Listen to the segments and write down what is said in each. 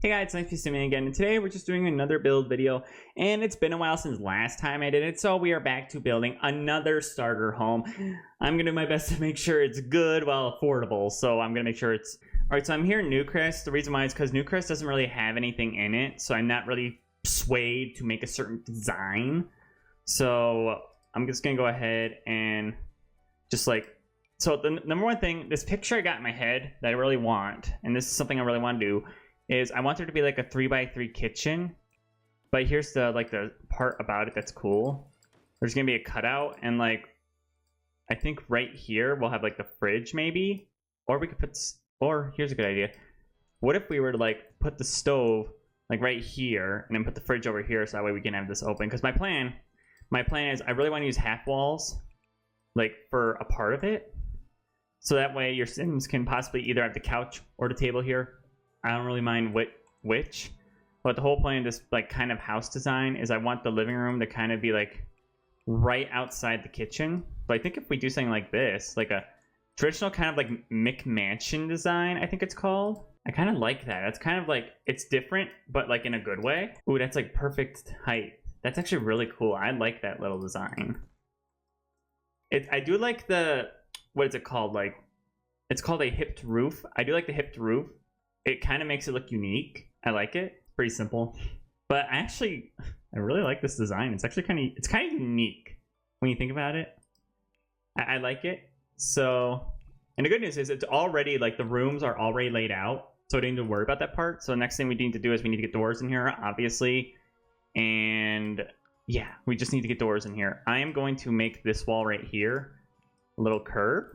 Hey guys, it's nice to see me again, and today we're just doing another build video, and it's been a while since last time I did it, so we are back to building another starter home. I'm gonna do my best to make sure it's good while affordable, so I'm gonna make sure it's... Alright, so I'm here in Newcrest. The reason why is because Newcrest doesn't really have anything in it, so I'm not really swayed to make a certain design. So I'm just gonna go ahead and just like... So the number one thing, this picture I got in my head that I really want, and this is something I really want to do, is I want there to be like a 3x3 kitchen. But here's the the part about it that's cool. There's gonna be a cutout, and like I think right here we'll have like the fridge maybe, or we could put, or here's a good idea. What if we were to like put the stove like right here and then put the fridge over here, so that way we can have this open? Because my plan is I really want to use half walls like for a part of it, so that way your Sims can possibly either have the couch or the table here. I don't really mind which, but the whole point of this like kind of house design is I want the living room to kind of be like right outside the kitchen. But I think if we do something like this, like a traditional kind of like McMansion design, I think it's called. I kind of like that. It's kind of like, it's different, but like in a good way. Ooh, that's like perfect height. That's actually really cool. I like that little design. I do like the, what is it called? Like, it's called a hipped roof. I do like the hipped roof. It kind of makes it look unique. I like it. It's pretty simple. But I really like this design. It's actually kind of unique when you think about it. I like it. So, and the good news is it's already, like the rooms are already laid out. So I don't need to worry about that part. So the next thing we need to do is we need to get doors in here, obviously. And yeah, we just need to get doors in here. I am going to make this wall right here a little curve.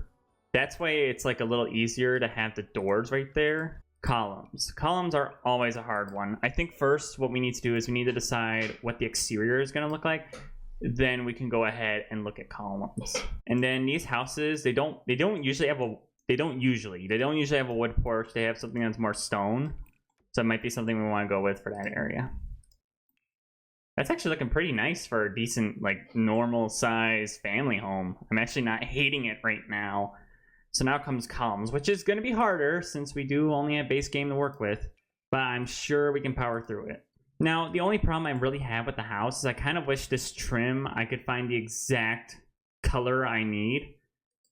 That's why it's like a little easier to have the doors right there. Columns. Columns are always a hard one. I think first what we need to do is we need to decide what the exterior is going to look like. Then we can go ahead and look at columns. And then these houses, they don't usually have a wood porch. They have something that's more stone. So it might be something we want to go with for that area. That's actually looking pretty nice for a decent, like, normal size family home. I'm actually not hating it right now. So now comes columns, which is going to be harder since we do only have base game to work with, but I'm sure we can power through it. Now, the only problem I really have with the house is I kind of wish this trim, I could find the exact color I need.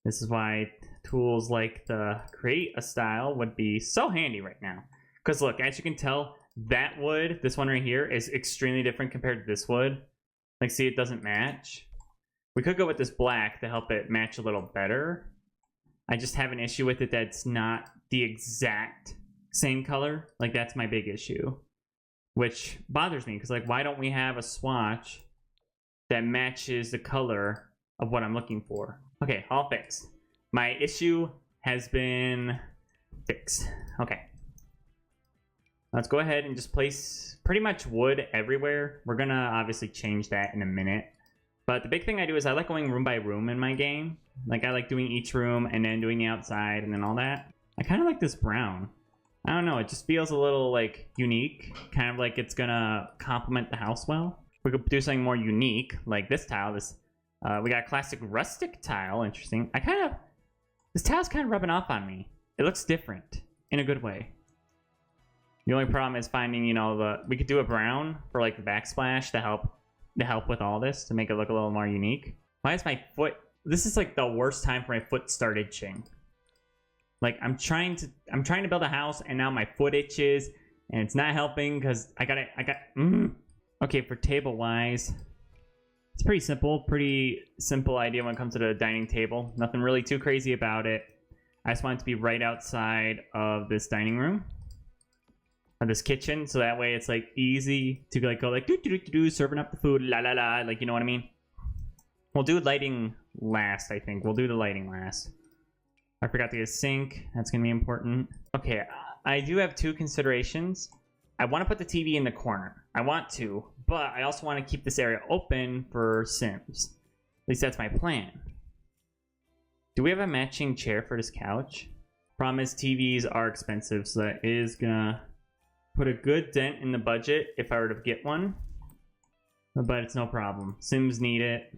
This is why tools like the create a style would be so handy right now. Because look, as you can tell, that wood, this one right here, is extremely different compared to this wood. Like, see, it doesn't match. We could go with this black to help it match a little better. I just have an issue with it that's not the exact same color. Like, that's my big issue. Which bothers me, because, like, why don't we have a swatch that matches the color of what I'm looking for? Okay, all fixed. My issue has been fixed. Okay. Let's go ahead and just place pretty much wood everywhere. We're gonna obviously change that in a minute. But the big thing I do is I like going room by room in my game. Like, I like doing each room and then doing the outside and then all that. I kind of like this brown. I don't know, it just feels a little, like, unique. Kind of like it's gonna complement the house well. We could do something more unique, like this tile. We got a classic rustic tile, interesting. This tile's kind of rubbing off on me. It looks different, in a good way. The only problem is finding, you know, we could do a brown for, like, the backsplash to help with all this, to make it look a little more unique. Why is my foot... This is like the worst time for my foot to start itching. Like, I'm trying to build a house and now my foot itches and it's not helping because Okay, for table wise, it's pretty simple idea when it comes to the dining table. Nothing really too crazy about it. I just want it to be right outside of this dining room. Or this kitchen, so that way it's like easy to like go like do serving up the food, la la la, like, you know what I mean. We'll do lighting last. I think we'll do the lighting last. I forgot to get a sink. That's gonna be important. Okay, I do have two considerations. I want to put the TV in the corner. I want to, but I also want to keep this area open for Sims. At least that's my plan. Do we have a matching chair for this couch? Problem is TVs are expensive, so that is gonna put a good dent in the budget if I were to get one. But it's no problem. Sims need it.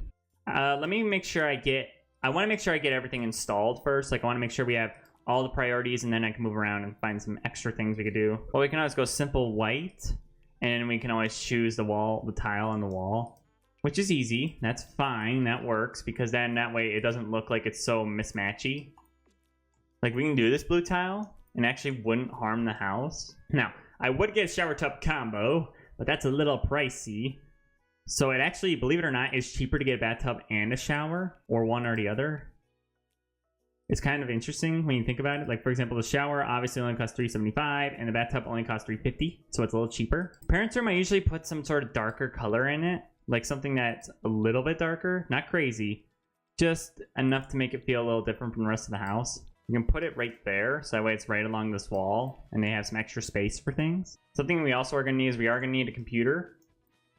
Let me make sure I want to make sure I get everything installed first. Like, I want to make sure we have all the priorities, and then I can move around and find some extra things we could do. Well, we can always go simple white, and we can always choose the tile on the wall, which is easy. That's fine. That works, because then that way it doesn't look like it's so mismatchy. Like, we can do this blue tile and actually wouldn't harm the house. Now, I would get a shower tub combo, but that's a little pricey. So it actually, believe it or not, is cheaper to get a bathtub and a shower, or one or the other. It's kind of interesting when you think about it. Like, for example, the shower obviously only costs $375, and the bathtub only costs $350, so it's a little cheaper. Parents' room, I usually put some sort of darker color in it, like something that's a little bit darker, not crazy, just enough to make it feel a little different from the rest of the house. You can put it right there, so that way it's right along this wall, and they have some extra space for things. Something we also are going to need is we are going to need a computer.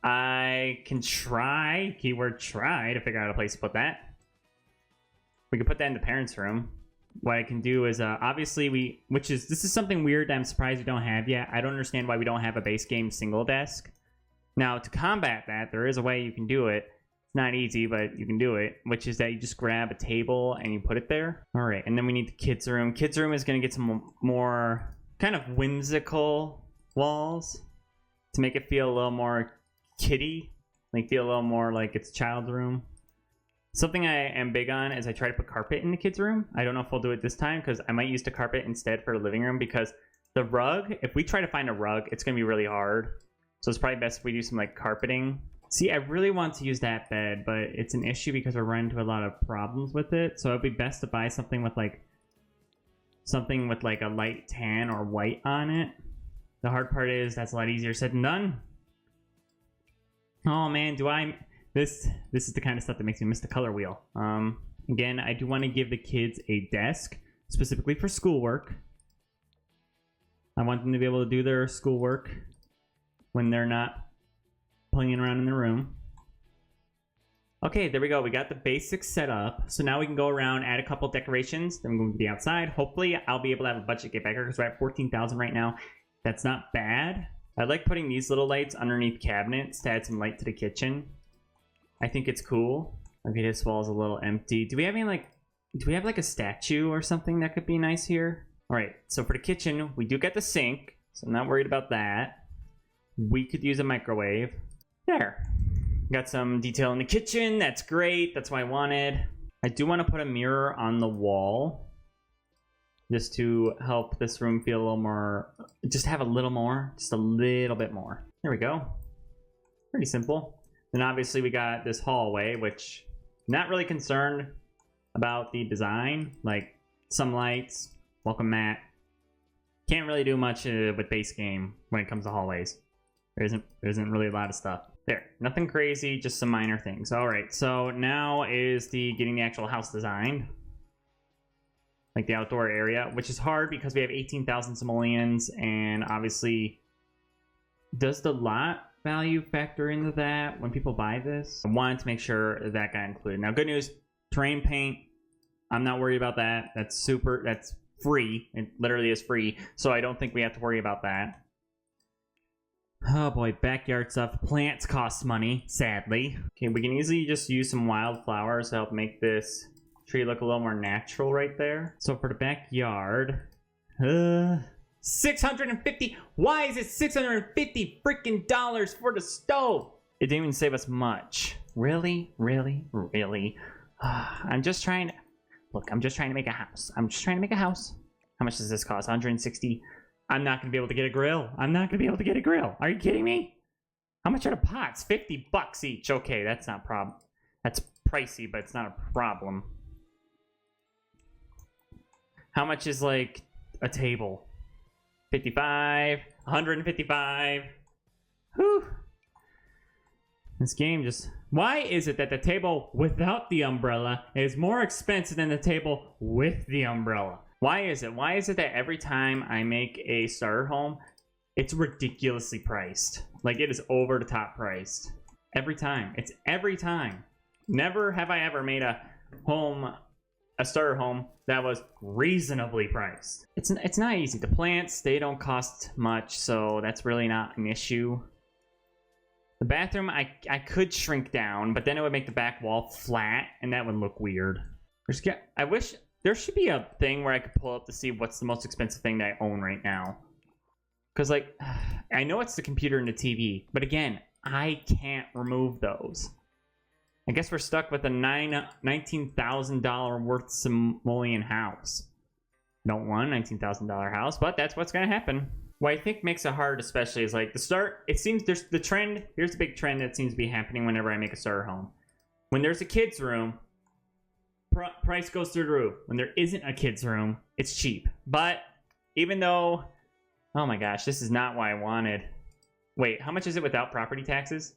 I can try, keyword try, to figure out a place to put that. We can put that in the parents' room. What I can do is, obviously this is something weird that I'm surprised we don't have yet. I don't understand why we don't have a base game single desk. Now, to combat that, there is a way you can do it. It's not easy, but you can do it, which is that you just grab a table and you put it there. All right, and then we need the kids' room. Kids' room is going to get some more kind of whimsical walls to make it feel a little more kiddie, like feel a little more like it's a child's room. Something I am big on is I try to put carpet in the kids' room. I don't know if we'll do it this time, because I might use the carpet instead for the living room, because the rug, if we try to find a rug, it's going to be really hard. So it's probably best if we do some like carpeting. See, I really want to use that bed, but it's an issue because we're running into a lot of problems with it. So it'd be best to buy something with like a light tan or white on it. The hard part is that's a lot easier said than done. Oh man, this is the kind of stuff that makes me miss the color wheel. Again, I do want to give the kids a desk specifically for schoolwork. I want them to be able to do their schoolwork when they're not playing around in the room. Okay, there we go. We got the basics set up. So now we can go around, add a couple decorations. Then we're going to be outside. Hopefully, I'll be able to have a budget get bigger, because we're at 14,000 right now. That's not bad. I like putting these little lights underneath cabinets to add some light to the kitchen. I think it's cool. Okay, this wall's a little empty. Do we have like a statue or something that could be nice here? All right, so for the kitchen, we do get the sink, so I'm not worried about that. We could use a microwave. There. Got some detail in the kitchen. That's great. That's what I wanted. I do want to put a mirror on the wall, just to help this room feel a little more, just have a little more, just a little bit more. There we go. Pretty simple. Then obviously we got this hallway, which not really concerned about the design, like some lights, welcome mat. Can't really do much with base game when it comes to hallways. There isn't really a lot of stuff. There, nothing crazy, just some minor things. All right, so now is getting the actual house designed. Like the outdoor area, which is hard because we have 18,000 simoleons, and obviously, does the lot value factor into that when people buy this? I wanted to make sure that got included. Now, good news, terrain paint, I'm not worried about that. That's free. It literally is free, so I don't think we have to worry about that. Oh boy, backyard stuff. Plants cost money, sadly. Okay, we can easily just use some wildflowers to help make this tree look a little more natural right there. So for the backyard, 650. Why is it 650 freaking dollars for the stove? It didn't even save us much. Really? I'm just trying to make a house. How much does this cost? 160. I'm not going to be able to get a grill. Are you kidding me? How much are the pots? 50 bucks each. Okay, that's not a problem. That's pricey, but it's not a problem. How much is like a table? 55, 155. Whew. This game just... Why is it that the table without the umbrella is more expensive than the table with the umbrella? Why is it? Why is it that every time I make a starter home, it's ridiculously priced? Like, it is over the top priced. Every time. It's every time. Never have I ever made a starter home that was reasonably priced. It's not easy. The plants, they don't cost much, so that's really not an issue. The bathroom, I could shrink down, but then it would make the back wall flat, and that would look weird. I wish There should be a thing where I could pull up to see what's the most expensive thing that I own right now. Because, like, I know it's the computer and the TV, but again, I can't remove those. I guess we're stuck with a $19,000 worth simoleon house. Don't want a $19,000 house, but that's what's going to happen. What I think makes it hard, especially, is like the start. It seems there's the trend. Here's the big trend that seems to be happening whenever I make a starter home. When there's a kid's room, price goes through the roof. When there isn't a kid's room, it's cheap. But even though, oh my gosh, this is not what I wanted. Wait, how much is it without property taxes?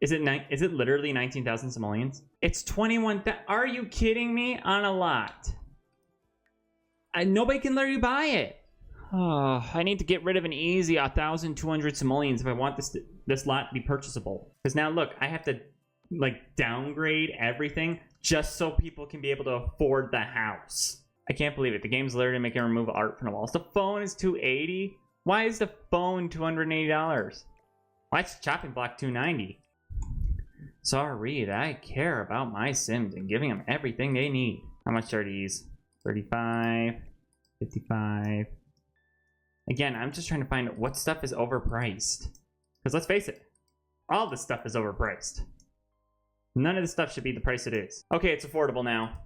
Is it literally 19,000 simoleons? It's 21. Are you kidding me? On a lot. Nobody can literally buy it. Oh, I need to get rid of an easy 1,200 simoleons if I want this lot to be purchasable. Because now look, I have to like downgrade everything just so people can be able to afford the house. I can't believe it. The game's literally making remove art from the walls. The phone is $280. Why is the phone $280? Why is the chopping block $290? Sorry, I care about my Sims and giving them everything they need. How much are these? 35, 55. Again, I'm just trying to find what stuff is overpriced. Because let's face it, all this stuff is overpriced. None of this stuff should be the price it is. Okay, it's affordable now.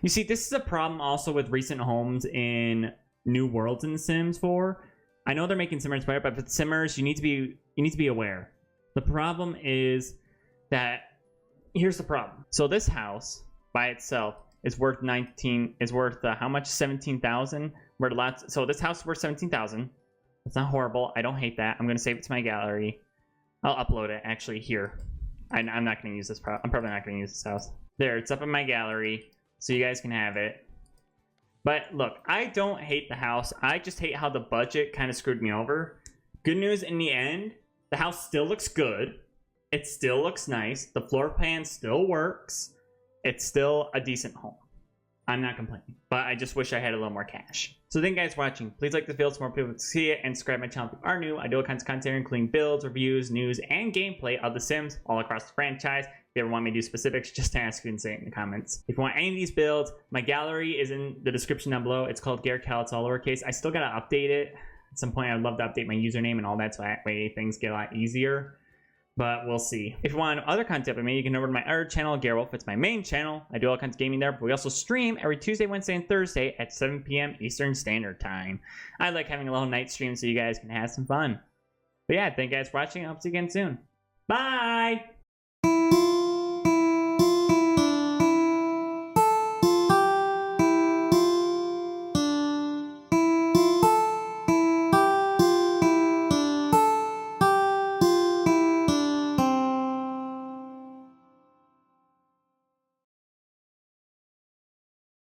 You see, this is a problem also with recent homes in New Worlds in The Sims 4. I know they're making Simmers better, but with Simmers, you need to be aware. The problem is that here's the problem. So this house by itself is worth how much? 17,000. So this house is worth 17,000. It's not horrible. I don't hate that. I'm gonna save it to my gallery. I'll upload it actually here. I'm not gonna use this. I'm probably not gonna use this house. There, it's up in my gallery, so you guys can have it. But look, I don't hate the house. I just hate how the budget kind of screwed me over. Good news, in the end, the house still looks good. It still looks nice. The floor plan still works. It's still a decent home. I'm not complaining, but I just wish I had a little more cash. So thank you guys for watching. Please like this video so more people can see it, and subscribe to my channel if you are new. I do all kinds of content including builds, reviews, news, and gameplay of The Sims all across the franchise. If you ever want me to do specifics, just ask and say it in the comments. If you want any of these builds, my gallery is in the description down below. It's called garrcall. It's all lowercase. I still gotta update it. At some point, I'd love to update my username and all that, so that way things get a lot easier. But we'll see. If you want other content from me, you can go over to my other channel, Garwolf. It's my main channel. I do all kinds of gaming there, but we also stream every Tuesday, Wednesday, and Thursday at 7 p.m. Eastern Standard Time. I like having a little night stream so you guys can have some fun. But yeah, thank you guys for watching. I'll see you again soon. Bye!